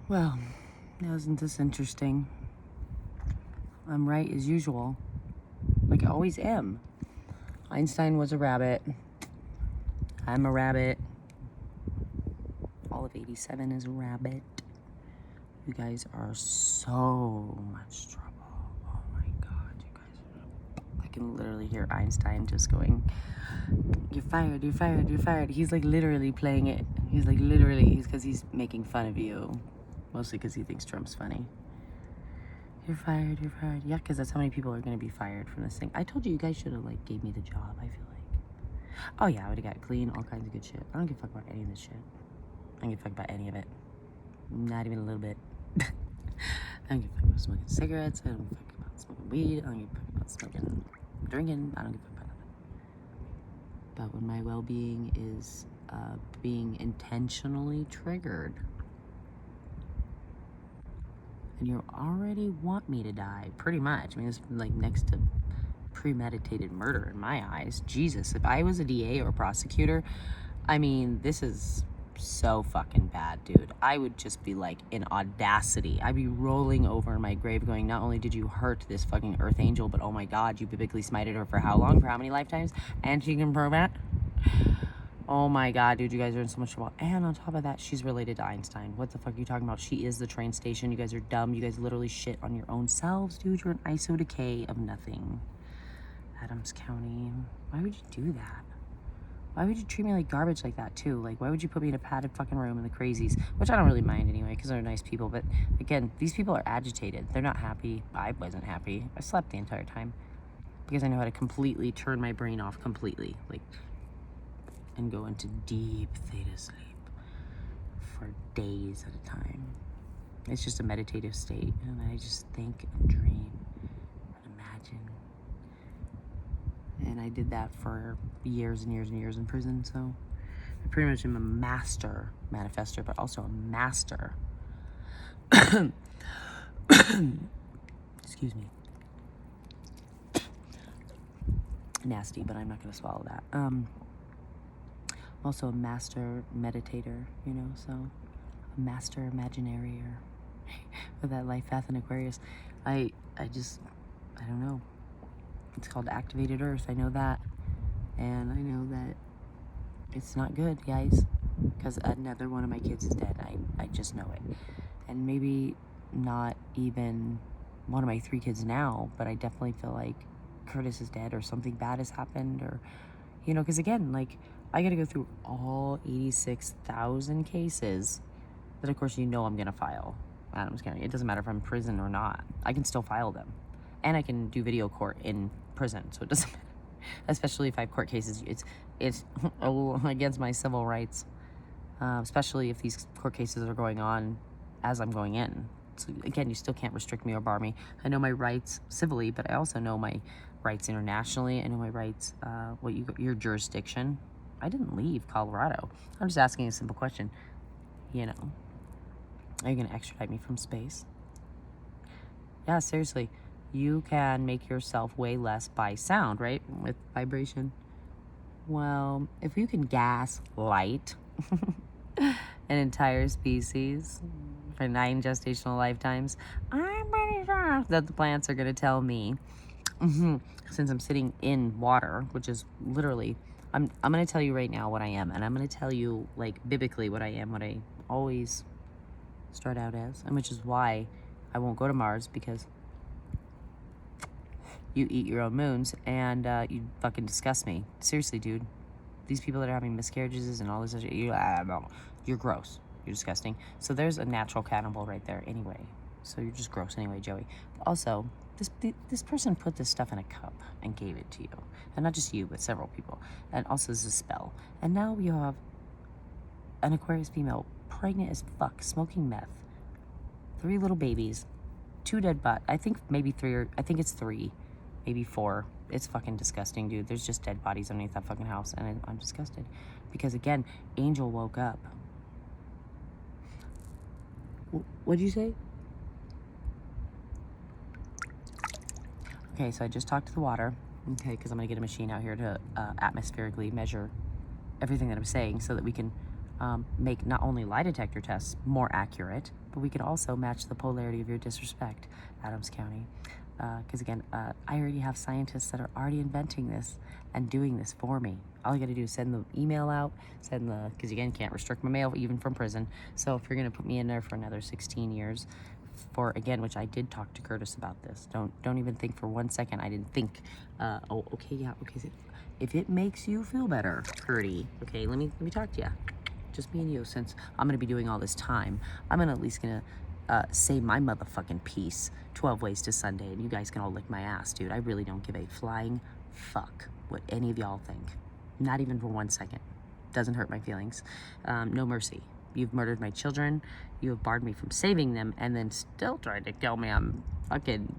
Well, isn't this interesting? I'm right as usual, like I always am. Einstein was a rabbit. I'm a rabbit. All of 87 is a rabbit. You guys are so much trouble. Oh my God, you guys. I can literally hear Einstein just going, "You're fired, you're fired, you're fired." He's like literally playing it. He's like literally, because he's making fun of you. Mostly because he thinks Trump's funny. You're fired, you're fired. Yeah, because that's how many people are going to be fired from this thing. I told you, you guys should have like gave me the job, I feel like. Oh yeah, I would have got clean, all kinds of good shit. I don't give a fuck about any of this shit. I don't give a fuck about any of it. Not even a little bit. I don't give a fuck about smoking cigarettes. I don't give a fuck about smoking weed. I don't give a fuck about smoking, drinking. I don't give a fuck about nothing. But when my well-being is being intentionally triggered, and you already want me to die, pretty much. I mean, it's like next to premeditated murder in my eyes. Jesus, if I was a DA or a prosecutor, I mean, this is so fucking bad, dude. I would just be like in audacity. I'd be rolling over in my grave going, not only did you hurt this fucking earth angel, but oh my God, you biblically smited her for how long? For how many lifetimes? And she can prove it? Oh my God, dude, you guys are in so much trouble. And on top of that, she's related to Einstein. What the fuck are you talking about? She is the train station. You guys are dumb. You guys literally shit on your own selves, dude. You're an iso decay of nothing. Adams County. Why would you do that? Why would you treat me like garbage like that, too? Like, why would you put me in a padded fucking room in the crazies? Which I don't really mind anyway, because they're nice people. But again, these people are agitated. They're not happy. I wasn't happy. I slept the entire time because I know how to completely turn my brain off completely. Like, and go into deep theta sleep for days at a time. It's just a meditative state, and I just think and dream and imagine. And I did that for years and years and years in prison, so I pretty much am a master manifester, but also a master. Excuse me. Nasty, but I'm not gonna swallow that. Also a master meditator, you know, so a master imaginarier with that life path in Aquarius. I don't know. It's called activated earth. I know that. And I know that it's not good, guys, because another one of my kids is dead. I just know it. And maybe not even one of my 3 kids now, but I definitely feel like Curtis is dead or something bad has happened, or, you know, because again, like, I got to go through all 86,000 cases that, of course, you know I'm going to file. Adams County. It doesn't matter if I'm in prison or not. I can still file them. And I can do video court in prison, so it doesn't matter. Especially if I have court cases. It's against my civil rights, especially if these court cases are going on as I'm going in. So again, you still can't restrict me or bar me. I know my rights civilly, but I also know my rights internationally. I know my rights, your jurisdiction. I didn't leave Colorado. I'm just asking a simple question. You know, are you going to extradite me from space? Yeah, seriously. You can make yourself weigh less by sound, right? With vibration. Well, if you can gaslight an entire species for 9 gestational lifetimes, I'm pretty sure that the plants are going to tell me, since I'm sitting in water, which is literally, I'm going to tell you right now what I am, and I'm going to tell you, like, biblically what I am, what I always start out as, and which is why I won't go to Mars, because you eat your own moons, and you fucking disgust me. Seriously, dude. These people that are having miscarriages and all this shit, you're gross. You're disgusting. So there's a natural cannibal right there anyway. So you're just gross anyway, Joey. But also, this person put this stuff in a cup and gave it to you. And not just you, but several people. And also this is a spell. And now you have an Aquarius female, pregnant as fuck, smoking meth. 3 little babies. 2 dead bodies. I think maybe 3, or I think it's 3. Maybe 4. It's fucking disgusting, dude. There's just dead bodies underneath that fucking house, and I'm disgusted. Because, again, Angel woke up. What'd you say? Okay, so I just talked to the water. Okay, because I'm going to get a machine out here to atmospherically measure everything that I'm saying so that we can make not only lie detector tests more accurate, but we could also match the polarity of your disrespect, Adams County. Because again, I already have scientists that are already inventing this and doing this for me. All you gotta do is send the email out, because again, can't restrict my mail even from prison. So if you're gonna put me in there for another 16 years, for again, which I did talk to Curtis about this. Don't even think for 1 second I didn't think, oh, okay, yeah, okay. So if it makes you feel better, Curdy, okay, let me talk to you. Just me and you, since I'm gonna be doing all this time, I'm at least gonna say my motherfucking piece 12 ways to Sunday, and you guys can all lick my ass, dude. I really don't give a flying fuck what any of y'all think. Not even for 1 second. Doesn't hurt my feelings. No mercy. You've murdered my children. You have barred me from saving them, and then still tried to kill me. I'm fucking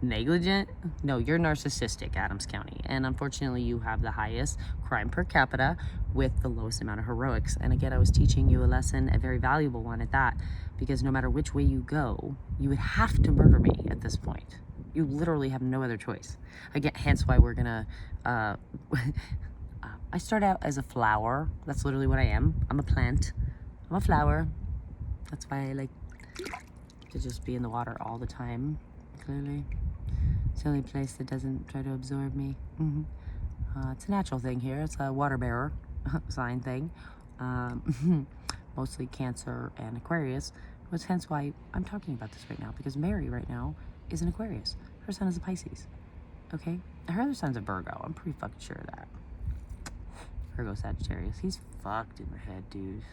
negligent. No, you're narcissistic, Adams County. And unfortunately, you have the highest crime per capita with the lowest amount of heroics. And again, I was teaching you a lesson, a very valuable one at that, because no matter which way you go, you would have to murder me at this point. You literally have no other choice. Again, hence why we're gonna, I start out as a flower. That's literally what I am. I'm a plant. I'm a flower. That's why I like to just be in the water all the time, clearly. It's the only place that doesn't try to absorb me. It's a natural thing here. It's a water bearer sign thing. Mostly Cancer and Aquarius, which hence why I'm talking about this right now, because Mary right now is an Aquarius. Her sun is a Pisces, okay? Her other son's a Virgo. I'm pretty fucking sure of that. Virgo Sagittarius. He's fucked in the head, dude.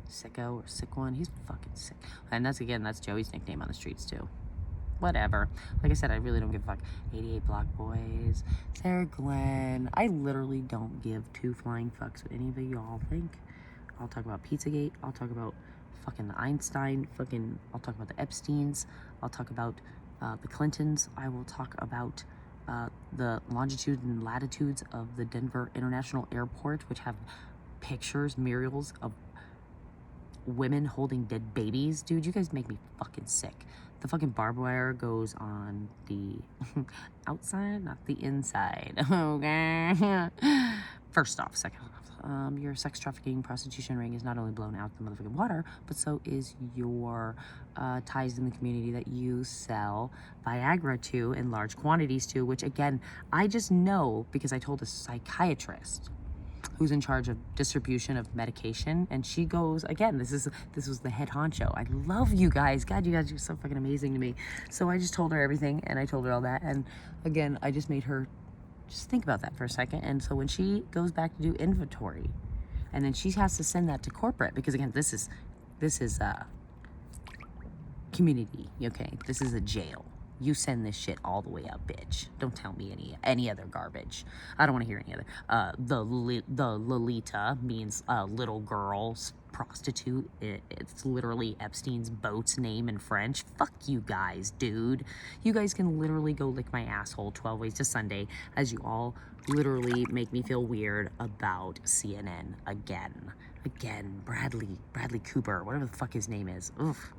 Sicko or sick one. He's fucking sick. And that's Joey's nickname on the streets too. Whatever. Like I said, I really don't give a fuck. 88 Block Boys. Sarah Glenn. I literally don't give two flying fucks what any of y'all think. I'll talk about Pizzagate. I'll talk about fucking the Einstein. I'll talk about the Epsteins. I'll talk about the Clintons. I will talk about the longitude and latitudes of the Denver International Airport, which have pictures, murals of women holding dead babies. Dude, you guys make me fucking sick. The fucking barbed wire goes on the outside, not the inside. Okay. First off, second off, your sex trafficking prostitution ring is not only blown out the motherfucking water, but so is your ties in the community that you sell Viagra to in large quantities to, which again, I just know because I told a psychiatrist who's in charge of distribution of medication, and she goes, again, this was the head honcho. I love you guys. God, you guys are so fucking amazing to me. So I just told her everything, and I told her all that, and again, I just made her just think about that for a second. And so when she goes back to do inventory, and then she has to send that to corporate, because again, this is community, okay? This is a jail. You send this shit all the way up, bitch. Don't tell me any other garbage. I don't want to hear any other. The Lolita means little girl prostitute. It's literally Epstein's boat's name in French. Fuck you guys, dude. You guys can literally go lick my asshole 12 ways to Sunday, as you all literally make me feel weird about CNN again. Bradley Cooper, whatever the fuck his name is. Oof.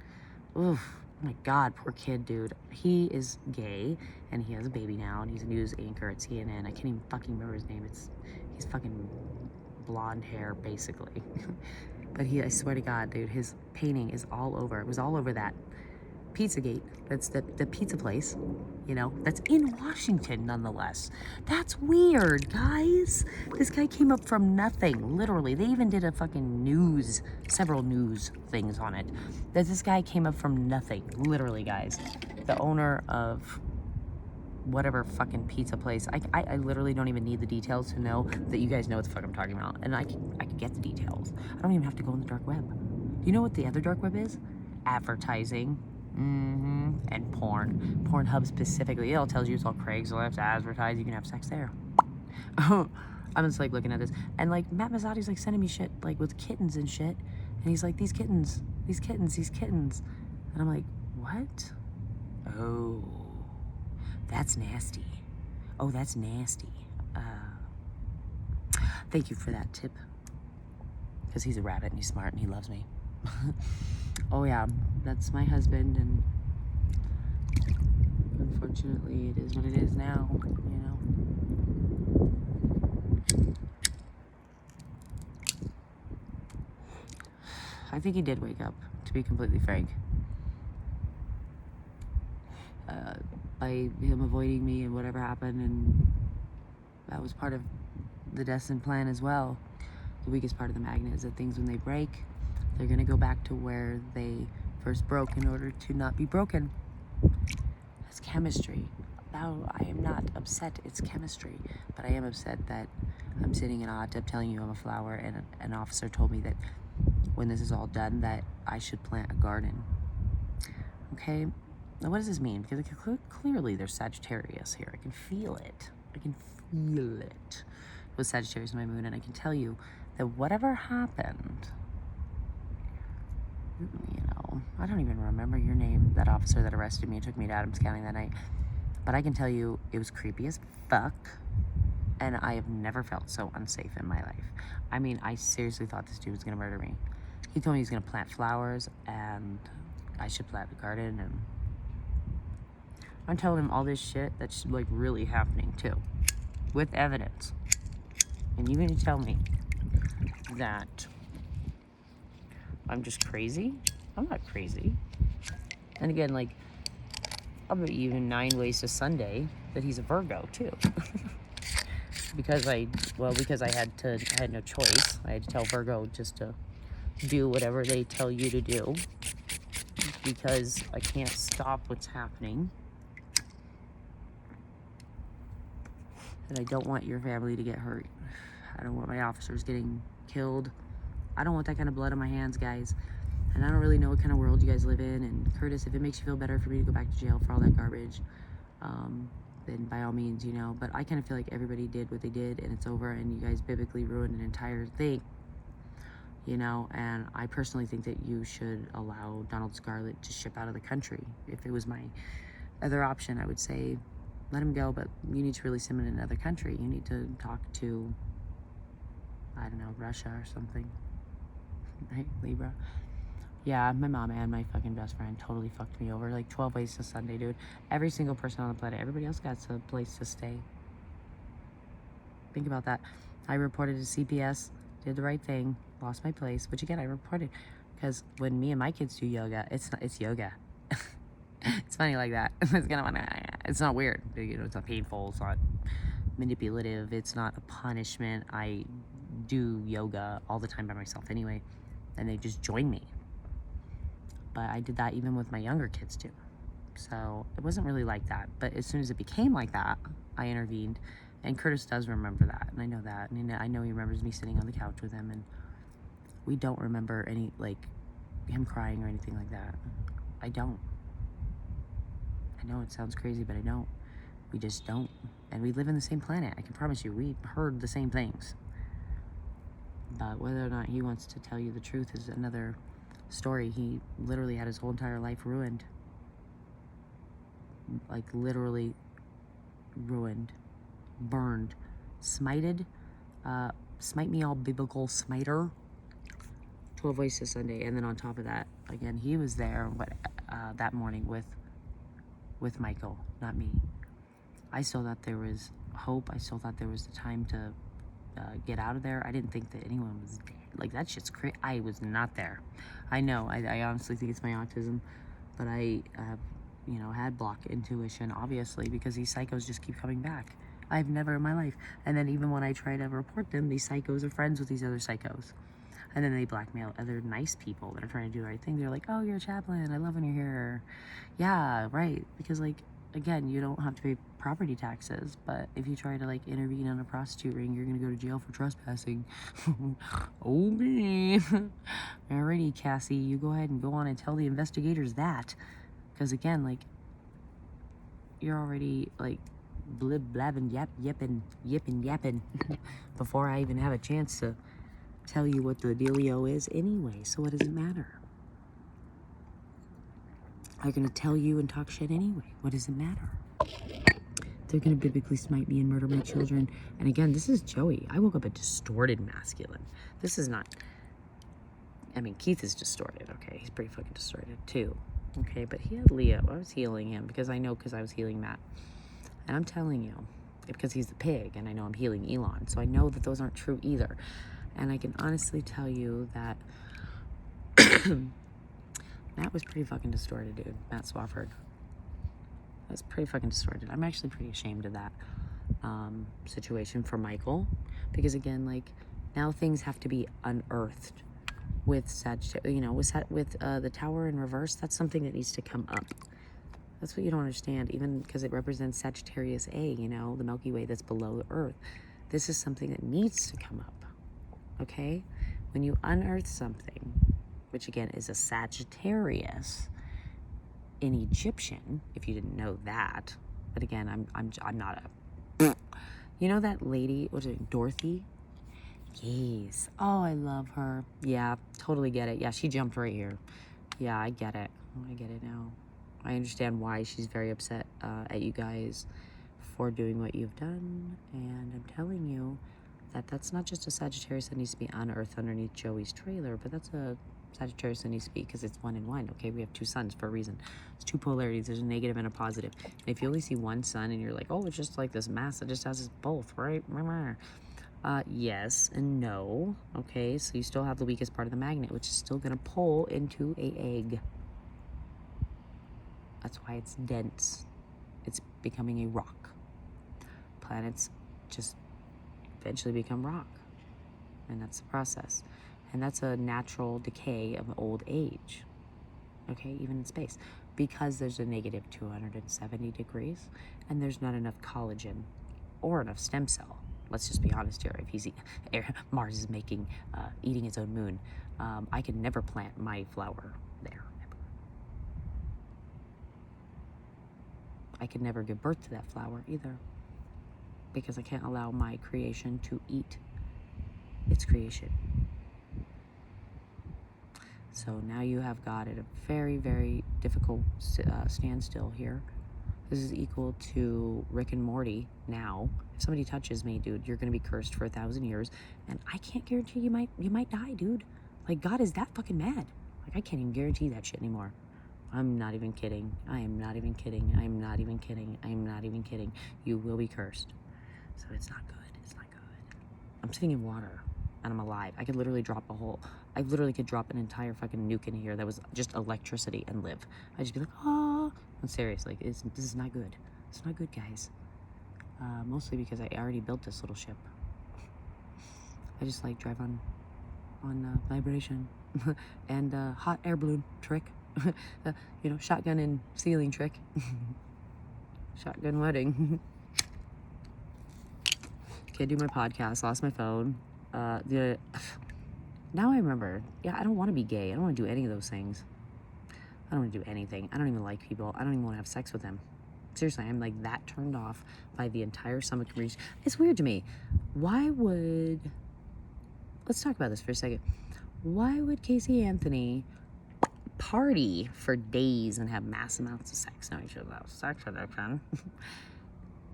Oh my God, poor kid, dude. He is gay, and he has a baby now, and he's a news anchor at CNN. I can't even fucking remember his name. He's fucking blonde hair, basically. But I swear to God, dude, his painting is all over. It was all over that Pizzagate. That's the pizza place, you know, that's in Washington nonetheless. That's weird, guys. This guy came up from nothing, literally. They even did a fucking several news things on it. That this guy came up from nothing, literally, guys. The owner of whatever fucking pizza place. I literally don't even need the details to know that you guys know what the fuck I'm talking about. And I can get the details. I don't even have to go on the dark web. Do you know what the other dark web is? Advertising. And porn. Pornhub specifically. It all tells you it's all Craigslist, advertise, you can have sex there. I'm just like looking at this. And like Matt Mazzotti's like sending me shit like with kittens and shit. And he's like, these kittens. And I'm like, what? Oh, that's nasty. Oh, that's nasty. Thank you for that tip. Because he's a rabbit and he's smart and he loves me. Oh yeah, that's my husband, and unfortunately it is what it is now, you know. I think he did wake up, to be completely frank. By him avoiding me and whatever happened, and that was part of the destined plan as well. The weakest part of the magnet is that things, when they break, they're gonna go back to where they first broke in order to not be broken. That's chemistry. Now, I am not upset it's chemistry, but I am upset that I'm sitting in a hot tub telling you I'm a flower, and an officer told me that when this is all done that I should plant a garden. Okay, now what does this mean? Because clearly there's Sagittarius here. I can feel it. I can feel it. It was Sagittarius in my moon, and I can tell you that whatever happened, you know, I don't even remember your name, that officer that arrested me and took me to Adams County that night, but I can tell you it was creepy as fuck, and I have never felt so unsafe in my life. I mean, I seriously thought this dude was gonna murder me. He told me he was gonna plant flowers and I should plant a garden, and I'm telling him all this shit that's like really happening too, with evidence. And you're gonna tell me that I'm just crazy? I'm not crazy. And again, like, I'll bet you even 9 ways to Sunday that he's a Virgo too. because I had no choice. I had to tell Virgo just to do whatever they tell you to do, because I can't stop what's happening. And I don't want your family to get hurt. I don't want my officers getting killed. I don't want that kind of blood on my hands, guys. And I don't really know what kind of world you guys live in. And Curtis, if it makes you feel better for me to go back to jail for all that garbage, then by all means, you know. But I kind of feel like everybody did what they did, and it's over, and you guys biblically ruined an entire thing, you know. And I personally think that you should allow Donald Scarlett to ship out of the country. If it was my other option, I would say let him go, but you need to release him in another country. You need to talk to, I don't know, Russia or something. Right, Libra? Yeah, my mom and my fucking best friend totally fucked me over. Like 12 ways to Sunday, dude. Every single person on the planet, everybody else got a place to stay. Think about that. I reported to CPS, did the right thing, lost my place, which again, I reported, because when me and my kids do yoga, it's yoga. It's funny like that. It's not weird. You know, it's not painful. It's not manipulative. It's not a punishment. I do yoga all the time by myself anyway, and they just join me. But I did that even with my younger kids too. So it wasn't really like that. But as soon as it became like that, I intervened. And Curtis does remember that, and I know that. And I know he remembers me sitting on the couch with him, and we don't remember any, like, him crying or anything like that. I don't. I know it sounds crazy, but I don't. We just don't. And we live in the same planet. I can promise you, we heard the same things. But whether or not he wants to tell you the truth is another story. He literally had his whole entire life ruined. Like, literally ruined. Burned. Smited. Smite me all biblical smiter. 12 ways to Sunday. And then on top of that, again, he was there that morning with Michael, not me. I still thought there was hope. I still thought there was the time to get out of there. I didn't think that anyone was dead. Like, that shit's crazy. I was not there. I know. I honestly think it's my autism, but I have, you know, had block intuition, obviously, because these psychos just keep coming back. I've never in my life. And then even when I try to report them, these psychos are friends with these other psychos. And then they blackmail other nice people that are trying to do the right thing. They're like, oh, you're a chaplain. I love when you're here. Yeah, right. Because, like, again, you don't have to pay property taxes. But if you try to, like, intervene on a prostitute ring, you're going to go to jail for trespassing. Okay. Alrighty, Cassie. You go ahead and go on and tell the investigators that. Because, again, like, you're already, like, blabbing, yipping before I even have a chance to tell you what the dealio is anyway. So what does it matter? I'm gonna tell you and talk shit anyway. What does it matter? They're gonna biblically smite me and murder my children. And again, this is Joey. I woke up a distorted masculine. This is not, I mean, Keith is distorted, okay? He's pretty fucking distorted too, okay? But he had Leo. I was healing him because I was healing Matt. And I'm telling you, because he's the pig, and I know I'm healing Elon, so I know that those aren't true either. And I can honestly tell you that Matt was pretty fucking distorted, dude. Matt Swafford. That's pretty fucking distorted. I'm actually pretty ashamed of that situation for Michael, because again, like, now things have to be unearthed with Sagittarius. You know, with the tower in reverse. That's something that needs to come up. That's what you don't understand, even because it represents Sagittarius A, you know, the Milky Way that's below the Earth. This is something that needs to come up, okay? When you unearth something, which again is a Sagittarius in Egyptian, if you didn't know that, but again, I'm not a, you know that lady, what is it, Dorothy? Yes. Oh, I love her. Yeah, totally get it. Yeah, she jumped right here. Yeah, I get it. I get it now. I understand why she's very upset at you guys for doing what you've done. And I'm telling you that that's not just a Sagittarius that needs to be unearthed underneath Joey's trailer, but that's a Sagittarius that needs to be, because it's 1 and 1. Okay, we have 2 suns for a reason. It's 2 polarities. There's a negative and a positive. And if you only see one sun and you're like, oh, it's just like this mass that just has us both, right? Yes and no. Okay, so you still have the weakest part of the magnet, which is still going to pull into a egg. That's why it's dense. It's becoming a rock. Planets just eventually become rock. And that's the process. And that's a natural decay of old age. Okay, even in space. Because there's a negative 270 degrees and there's not enough collagen or enough stem cell. Let's just be honest here. If he's Mars is eating its own moon, I can never plant my flower there. I could never give birth to that flower either, because I can't allow my creation to eat its creation. So now you have got at a very, very difficult standstill here. This is equal to Rick and Morty now. If somebody touches me, dude, you're gonna be cursed for 1,000 years, and I can't guarantee you might die, dude. Like, God is that fucking mad. Like, I can't even guarantee that shit anymore. I'm not even kidding. I am not even kidding. I am not even kidding. I am not even kidding. You will be cursed. So it's not good. It's not good. I'm sitting in water and I'm alive. I could literally I literally could drop an entire fucking nuke in here that was just electricity and live. I'd just be like, oh. I'm serious. Like, this is not good. It's not good, guys. Mostly because I already built this little ship. I just like drive on vibration and hot air balloon trick. You know, shotgun and ceiling trick. Shotgun wedding. Can't do my podcast. Lost my phone. Now I remember. Yeah, I don't want to be gay. I don't want to do any of those things. I don't want to do anything. I don't even like people. I don't even want to have sex with them. Seriously, I'm like that turned off by the entire summit community. It's weird to me. Let's talk about this for a second. Why would Casey Anthony party for days and have mass amounts of sex? No, he should have sex addiction.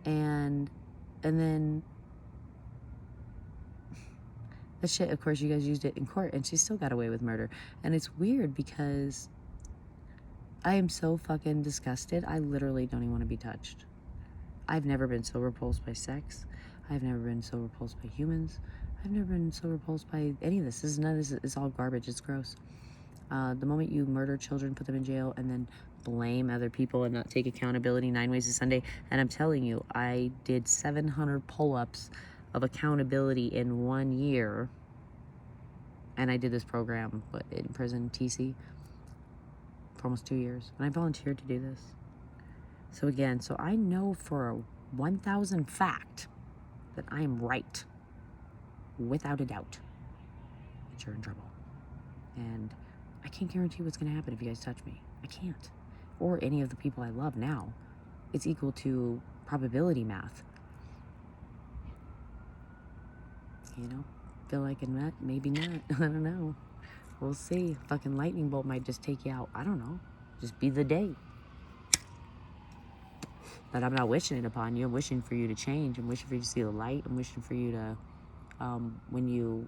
and then the shit, of course, you guys used it in court and she still got away with murder. And it's weird because I am so fucking disgusted. I literally don't even want to be touched. I've never been so repulsed by sex. I've never been so repulsed by humans. I've never been so repulsed by any of this. None of this is all garbage. It's gross. The moment you murder children, put them in jail, and then blame other people and not take accountability, 9 ways to Sunday. And I'm telling you, I did 700 pull-ups of accountability in 1 year. And I did this program in prison, TC, for almost 2 years. And I volunteered to do this. So again, I know for a 1,000 fact that I am right, without a doubt, that you're in trouble. And I can't guarantee what's going to happen if you guys touch me. I can't. Or any of the people I love now. It's equal to probability math. You know? Feel like it might, maybe not. I don't know. We'll see. Fucking lightning bolt might just take you out. I don't know. Just be the day. But I'm not wishing it upon you. I'm wishing for you to change. I'm wishing for you to see the light. I'm wishing for you to, when you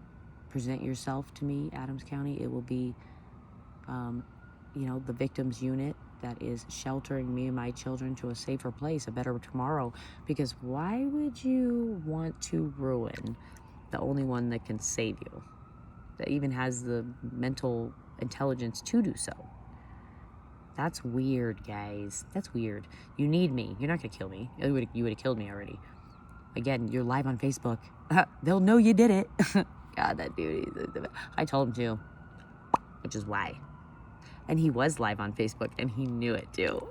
present yourself to me, Adams County, it will be, you know, the victims unit that is sheltering me and my children to a safer place, a better tomorrow. Because why would you want to ruin the only one that can save you, that even has the mental intelligence to do so. That's weird, guys. That's weird. You need me. You're not going to kill me. You would have killed me already. Again, you're live on Facebook. They'll know you did it. God, that dude. I told him to, which is why. And he was live on Facebook, and he knew it, too.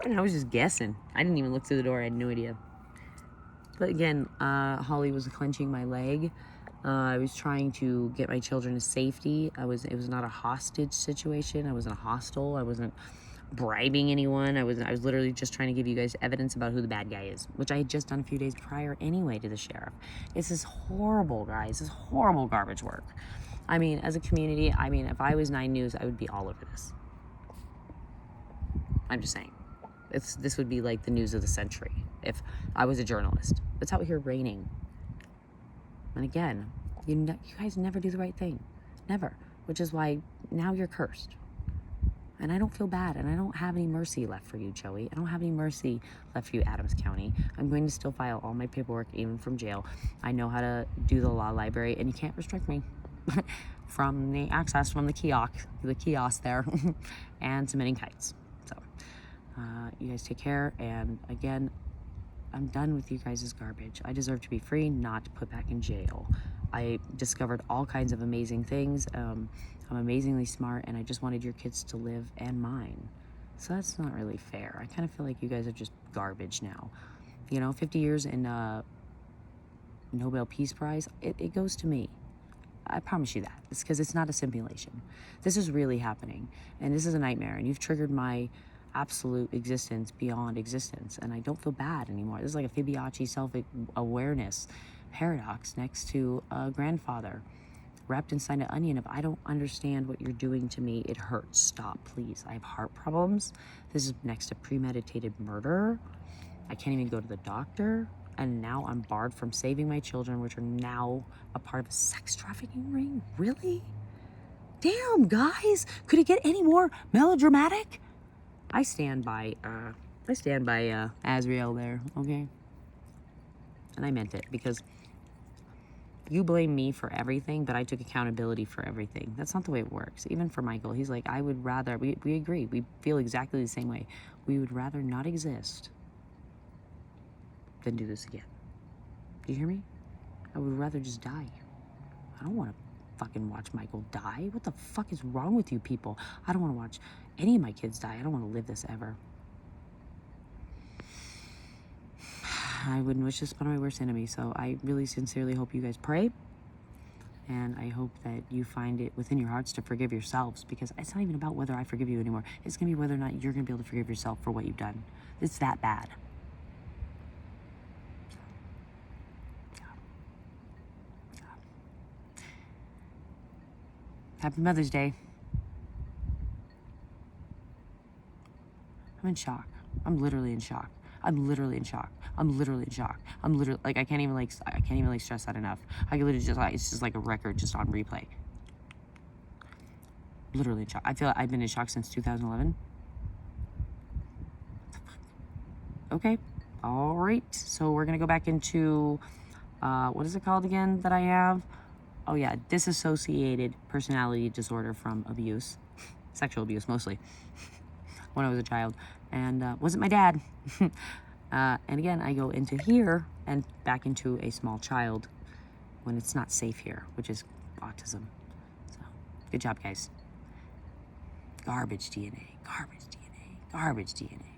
And I was just guessing. I didn't even look through the door. I had no idea. But again, Holly was clenching my leg. I was trying to get my children to safety. It was not a hostage situation. I wasn't hostile. I wasn't bribing anyone. I was literally just trying to give you guys evidence about who the bad guy is, which I had just done a few days prior anyway to the sheriff. It's this horrible, guys. This horrible garbage work. I mean, as a community, I mean, if I was 9 News, I would be all over this. I'm just saying. This would be like the news of the century if I was a journalist. It's out here raining. And again, you guys never do the right thing. Never. Which is why now you're cursed. And I don't feel bad. And I don't have any mercy left for you, Joey. I don't have any mercy left for you, Adams County. I'm going to still file all my paperwork, even from jail. I know how to do the law library, and you can't restrict me from the access from the kiosk there, and submitting kites. So, you guys take care. And again, I'm done with you guys' garbage. I deserve to be free, not put back in jail. I discovered all kinds of amazing things. I'm amazingly smart, and I just wanted your kids to live, and mine. So that's not really fair. I kind of feel like you guys are just garbage now. You know, 50 years in Nobel Peace Prize, it goes to me. I promise you that. It's because it's not a simulation. This is really happening, and this is a nightmare, and you've triggered my absolute existence beyond existence, and I don't feel bad anymore. This is like a Fibonacci self-awareness paradox next to a grandfather wrapped inside an onion. If I don't understand what you're doing to me, it hurts. Stop, please. I have heart problems. This is next to premeditated murder. I can't even go to the doctor, and now I'm barred from saving my children, which are now a part of a sex trafficking ring. Really? Damn, guys, could it get any more melodramatic? I stand by Azriel there, okay? And I meant it, because you blame me for everything, but I took accountability for everything. That's not the way it works. Even for Michael, he's like, I would rather, we agree, we feel exactly the same way. We would rather not exist than do this again. Do you hear me? I would rather just die. I don't want to fucking watch Michael die. What the fuck is wrong with you people? I don't want to watch any of my kids die. I don't want to live this ever. I wouldn't wish this upon my worst enemy. So I really sincerely hope you guys pray. And I hope that you find it within your hearts to forgive yourselves, because it's not even about whether I forgive you anymore. It's going to be whether or not you're going to be able to forgive yourself for what you've done. It's that bad. Happy Mother's Day. I'm in shock. I'm literally in shock. I'm literally in shock. I'm literally in shock. I'm literally, like, I can't even stress that enough. I can literally just, it's just like a record just on replay. Literally in shock. I feel like I've been in shock since 2011. Okay. All right. So we're going to go back into, what is it called again that I have? Oh yeah, disassociated personality disorder from abuse. Sexual abuse, mostly. When I was a child. And wasn't my dad. And again, I go into here and back into a small child when it's not safe here, which is autism. So, good job, guys. Garbage DNA, garbage DNA, garbage DNA.